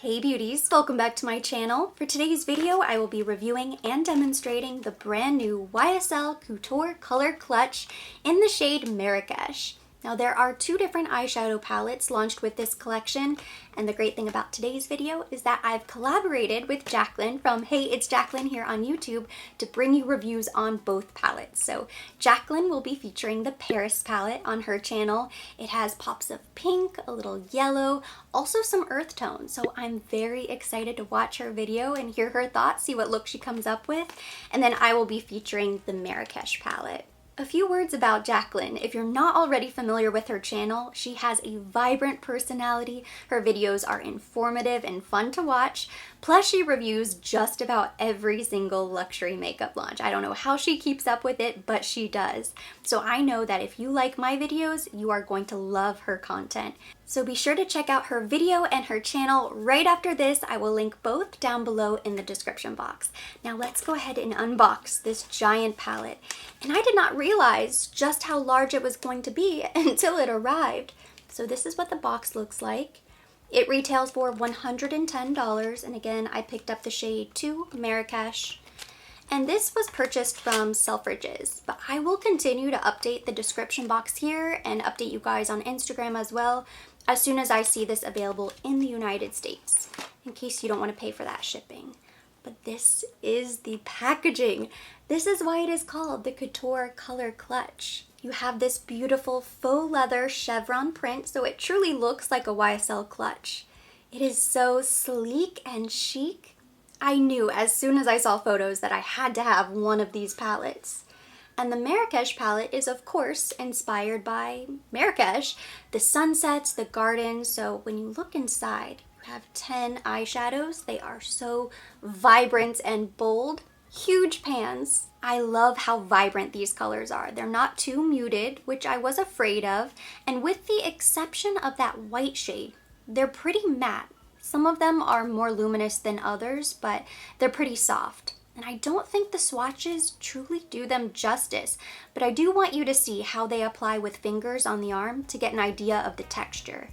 Hey beauties, welcome back to my channel. For today's video, I will be reviewing and demonstrating the brand new YSL Couture Colour Clutch in the shade Marrakech. Now there are two different eyeshadow palettes launched with this collection, and the great thing about today's video is that I've collaborated with Jackeline from Hey It's Jackeline here on YouTube to bring you reviews on both palettes. So Jackeline will be featuring the Paris palette on her channel. It has pops of pink, a little yellow, also some earth tones. So I'm very excited to watch her video and hear her thoughts, see what look she comes up with. And then I will be featuring the Marrakech palette. A few words about Jackeline. If you're not already familiar with her channel, she has a vibrant personality. Her videos are informative and fun to watch. Plus, she reviews just about every single luxury makeup launch. I don't know how she keeps up with it, but she does. So I know that if you like my videos, you are going to love her content. So be sure to check out her video and her channel right after this. I will link both down below in the description box. Now let's go ahead and unbox this giant palette. And I did not realize just how large it was going to be until it arrived. So this is what the box looks like. It retails for $110, and again, I picked up the shade 2 Marrakech. And this was purchased from Selfridges, but I will continue to update the description box here and update you guys on Instagram as well as soon as I see this available in the United States, in case you don't want to pay for that shipping. But this is the packaging. This is why it is called the Couture Colour Clutch. You have this beautiful faux leather chevron print, so it truly looks like a YSL clutch. It is so sleek and chic. I knew as soon as I saw photos that I had to have one of these palettes. And the Marrakech palette is of course inspired by Marrakech, the sunsets, the gardens. So when you look inside, you have 10 eyeshadows. They are so vibrant and bold. Huge pans. I love how vibrant these colors are. They're not too muted, which I was afraid of. And with the exception of that white shade, they're pretty matte. Some of them are more luminous than others, but they're pretty soft. And I don't think the swatches truly do them justice, but I do want you to see how they apply with fingers on the arm to get an idea of the texture.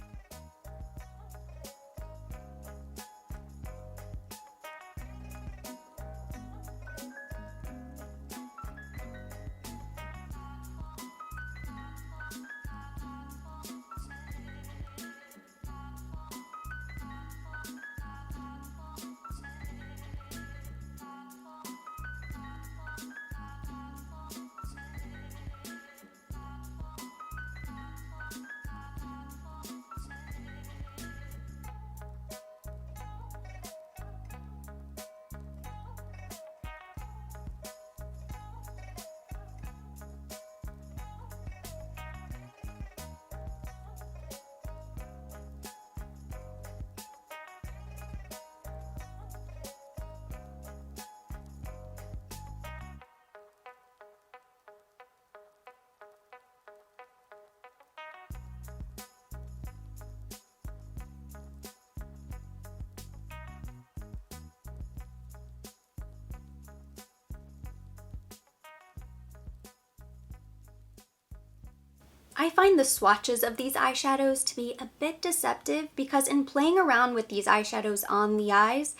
I find the swatches of these eyeshadows to be a bit deceptive because in playing around with these eyeshadows on the eyes,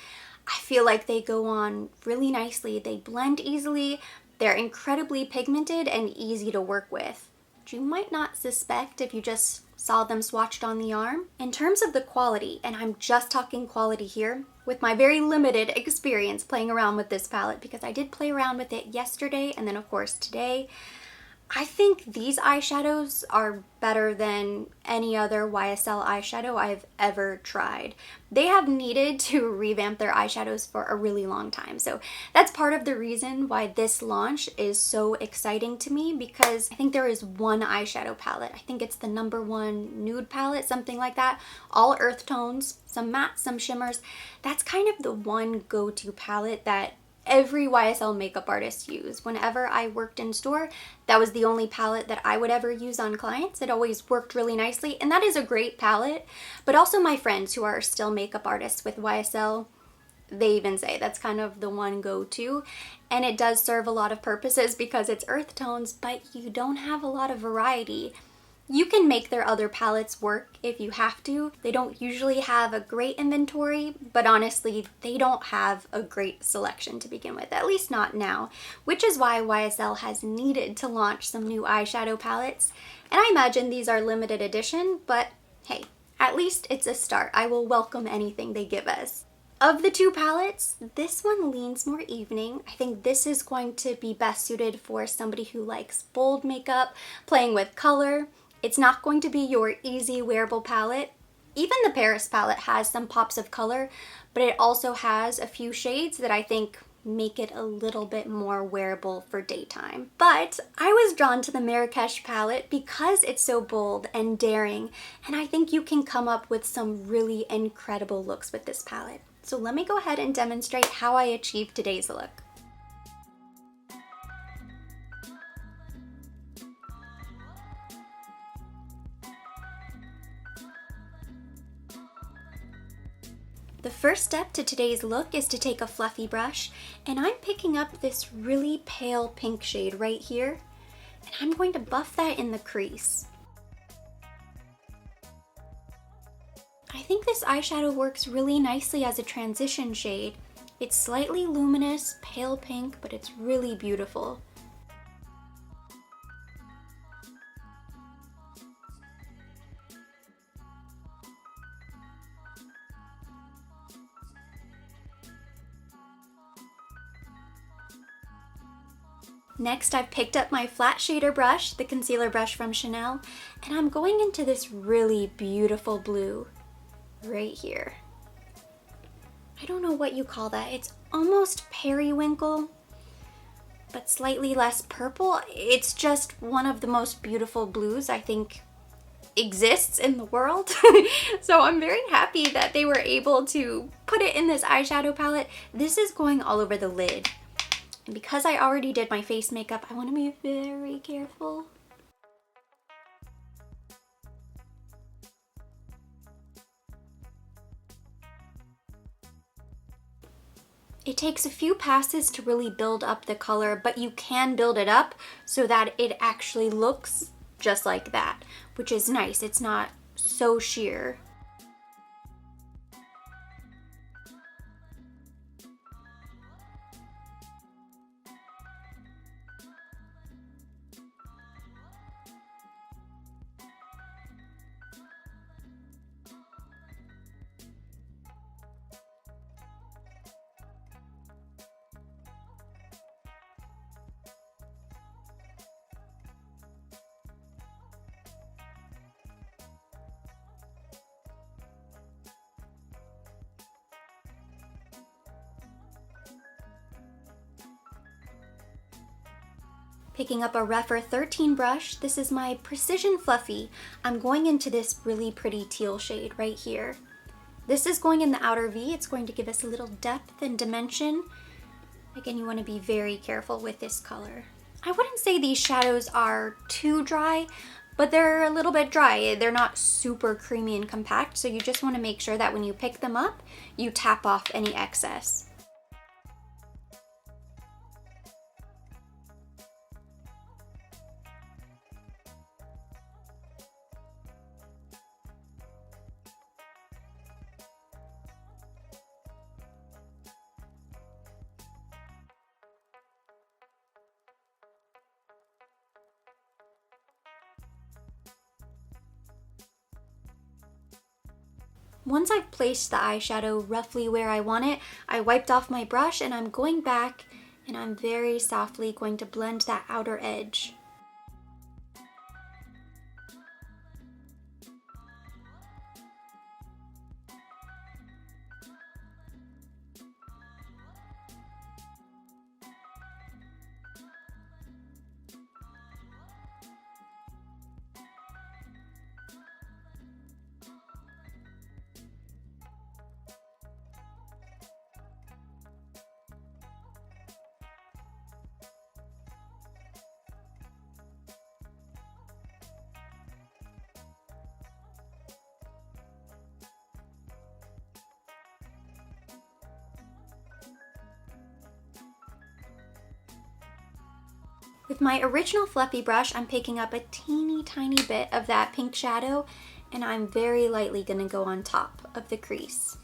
I feel like they go on really nicely. They blend easily, they're incredibly pigmented and easy to work with, which you might not suspect if you just saw them swatched on the arm. In terms of the quality, and I'm just talking quality here, with my very limited experience playing around with this palette, because I did play around with it yesterday and then of course today, I think these eyeshadows are better than any other YSL eyeshadow I've ever tried. They have needed to revamp their eyeshadows for a really long time. So that's part of the reason why this launch is so exciting to me, because I think there is one eyeshadow palette. I think it's the #1 nude palette, something like that. All earth tones, some matte, some shimmers. That's kind of the one go-to palette that every YSL makeup artist use. Whenever I worked in store, that was the only palette that I would ever use on clients. It always worked really nicely, and that is a great palette. But also my friends who are still makeup artists with YSL, they even say that's kind of the one go-to. And it does serve a lot of purposes because it's earth tones, but you don't have a lot of variety. You can make their other palettes work if you have to. They don't usually have a great inventory, but honestly, they don't have a great selection to begin with, at least not now, which is why YSL has needed to launch some new eyeshadow palettes. And I imagine these are limited edition, but hey, at least it's a start. I will welcome anything they give us. Of the two palettes, this one leans more evening. I think this is going to be best suited for somebody who likes bold makeup, playing with color. It's not going to be your easy wearable palette. Even the Paris palette has some pops of color, but it also has a few shades that I think make it a little bit more wearable for daytime. But I was drawn to the Marrakech palette because it's so bold and daring, and I think you can come up with some really incredible looks with this palette. So let me go ahead and demonstrate how I achieved today's look. The first step to today's look is to take a fluffy brush, and I'm picking up this really pale pink shade right here, and I'm going to buff that in the crease. I think this eyeshadow works really nicely as a transition shade. It's slightly luminous, pale pink, but it's really beautiful. Next, I've picked up my flat shader brush, the concealer brush from Chanel, and I'm going into this really beautiful blue right here. I don't know what you call that. It's almost periwinkle, but slightly less purple. It's just one of the most beautiful blues I think exists in the world. So I'm very happy that they were able to put it in this eyeshadow palette. This is going all over the lid. And because I already did my face makeup, I want to be very careful. It takes a few passes to really build up the color, but you can build it up so that it actually looks just like that, which is nice. It's not so sheer. Picking up a rougher 13 brush, this is my Precision Fluffy. I'm going into this really pretty teal shade right here. This is going in the outer V. It's going to give us a little depth and dimension. Again, you want to be very careful with this color. I wouldn't say these shadows are too dry, but they're a little bit dry. They're not super creamy and compact, so you just want to make sure that when you pick them up, you tap off any excess. Once I've placed the eyeshadow roughly where I want it, I wiped off my brush and I'm going back and I'm very softly going to blend that outer edge. With my original fluffy brush, I'm picking up a teeny tiny bit of that pink shadow, and I'm very lightly gonna go on top of the crease.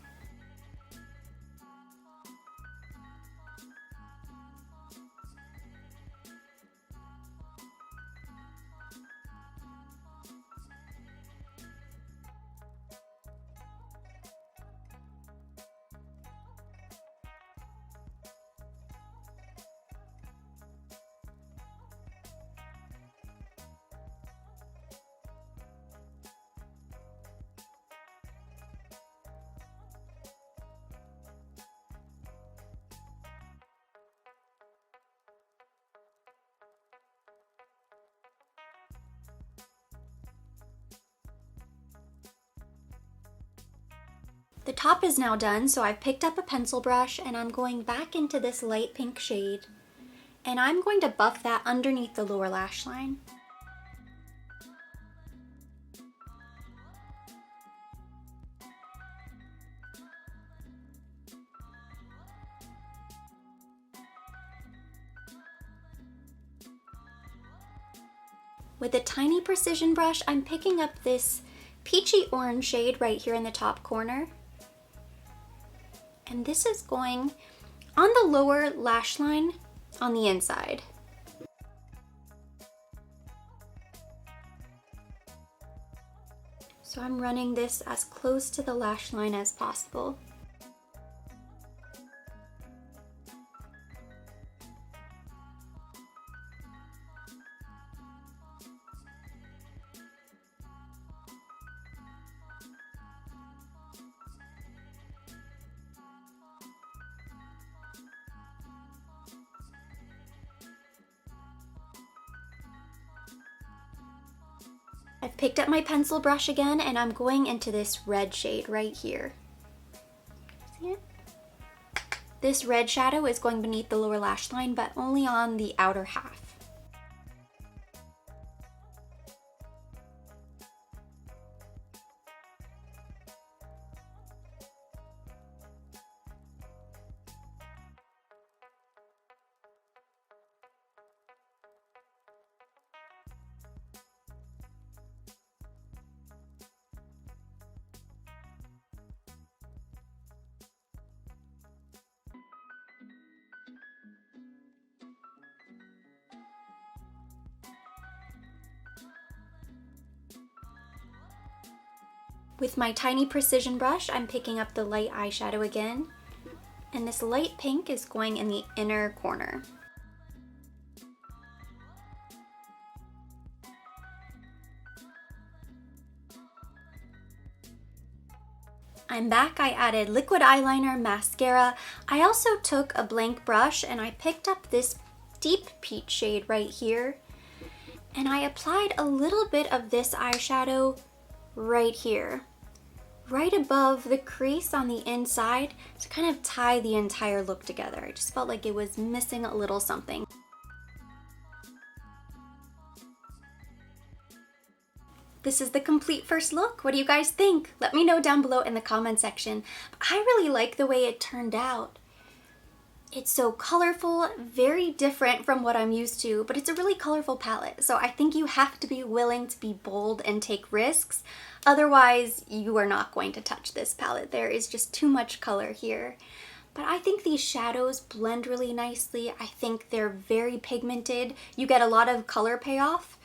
The top is now done, so I've picked up a pencil brush and I'm going back into this light pink shade, and I'm going to buff that underneath the lower lash line. With a tiny precision brush, I'm picking up this peachy orange shade right here in the top corner. And this is going on the lower lash line on the inside. So I'm running this as close to the lash line as possible. I've picked up my pencil brush again and I'm going into this red shade right here. See it? This red shadow is going beneath the lower lash line, but only on the outer half. With my tiny precision brush, I'm picking up the light eyeshadow again, and this light pink is going in the inner corner. I'm back. I added liquid eyeliner, mascara. I also took a blank brush and I picked up this deep peach shade right here, and I applied a little bit of this eyeshadow right here, right above the crease on the inside, to kind of tie the entire look together. I just felt like it was missing a little something. This is the complete first look. What do you guys think? Let me know down below in the comment section. I really like the way it turned out. It's so colorful, very different from what I'm used to, but it's a really colorful palette. So I think you have to be willing to be bold and take risks. Otherwise, you are not going to touch this palette. There is just too much color here. But I think these shadows blend really nicely. I think they're very pigmented. You get a lot of color payoff.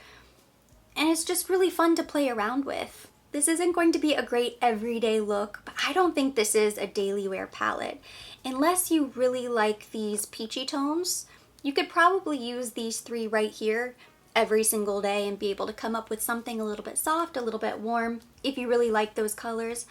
And it's just really fun to play around with. This isn't going to be a great everyday look, but I don't think this is a daily wear palette. Unless you really like these peachy tones, you could probably use these three right here every single day and be able to come up with something a little bit soft, a little bit warm, if you really like those colors.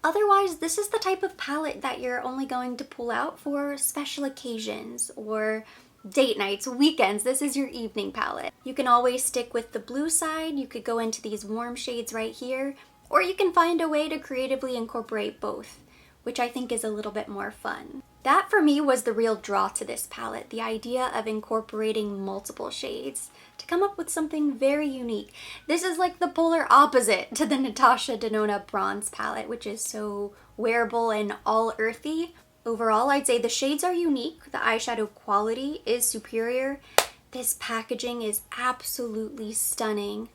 Otherwise, this is the type of palette that you're only going to pull out for special occasions or date nights, weekends. This is your evening palette. You can always stick with the blue side. You could go into these warm shades right here, or you can find a way to creatively incorporate both, which I think is a little bit more fun. That for me was the real draw to this palette, the idea of incorporating multiple shades to come up with something very unique. This is like the polar opposite to the Natasha Denona bronze palette, which is so wearable and all earthy. Overall, I'd say the shades are unique, the eyeshadow quality is superior, This packaging is absolutely stunning.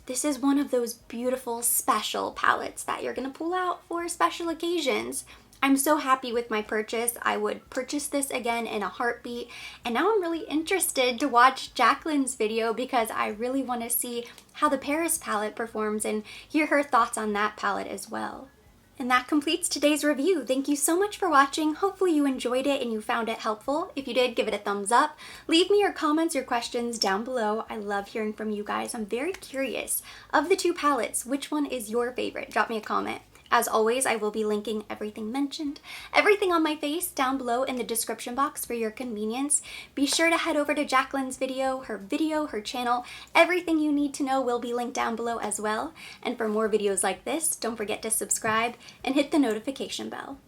This is one of those beautiful special palettes that you're gonna pull out for special occasions. I'm so happy with my purchase. I would purchase this again in a heartbeat. And now I'm really interested to watch Jackeline's video because I really want to see how the Paris palette performs and hear her thoughts on that palette as well. And that completes today's review. Thank you so much for watching. Hopefully you enjoyed it and you found it helpful. If you did, give it a thumbs up. Leave me your comments, your questions down below. I love hearing from you guys. I'm very curious. Of the two palettes, which one is your favorite? Drop me a comment. As always, I will be linking everything mentioned, everything on my face down below in the description box for your convenience. Be sure to head over to Jackeline's video, her channel. Everything you need to know will be linked down below as well. And for more videos like this, don't forget to subscribe and hit the notification bell.